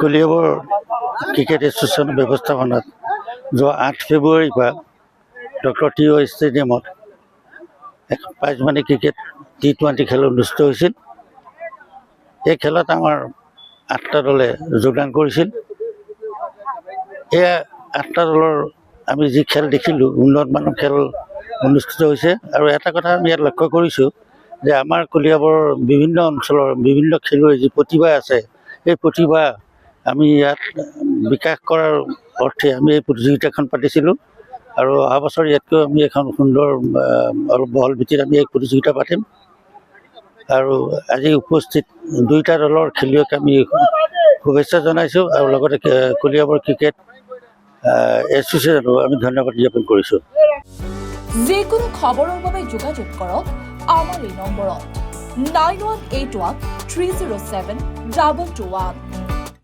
Kaliabor cricket এছ'চিয়েশ্যনৰ ব্যৱস্থাপনাত যোৱা 8 ফেব্ৰুৱাৰীৰ পৰা ডক্টৰ টি অ' ষ্টেডিয়ামত প্ৰাইজমানি ক্ৰিকেট T20 খেল অনুষ্ঠিত হৈছিল। এই খেলত আমাৰ 8টা দলে যোগদান কৰিছিল। এই 8টা দলৰ আমি যি খেল দেখিলোঁ, উন্নতমানৰ খেল অনুষ্ঠিত হৈছে। আৰু এটা কথা আমি ইয়াত লক্ষ্য কৰিছোঁ যে আমাৰ কলিয়াবৰৰ বিভিন্ন অঞ্চলৰ বিভিন্ন খেলুৱৈ যি প্ৰতিভা আছে, এই প্ৰতিভা আমি ইয়াত বিকাশ কৰাৰ অৰ্থে আমি এই প্ৰতিযোগিতাখন পাতিছিলোঁ। আৰু অহা বছৰ ইয়াতকৈ আমি এখন সুন্দৰ অলপ বহল ভিত্তিত আমি এই প্ৰতিযোগিতা পাতিম। আৰু আজি উপস্থিত 2টা দলৰ খেলুৱৈক আমি শুভেচ্ছা জনাইছোঁ আৰু লগতে কলিয়াবৰ ক্ৰিকেট এছ'চিয়েশ্যনক আমি ধন্যবাদ জ্ঞাপন কৰিছোঁ। যিকোনো খবৰৰ বাবে যোগাযোগ কৰক আমাৰ এই নম্বৰত 9181 307 221।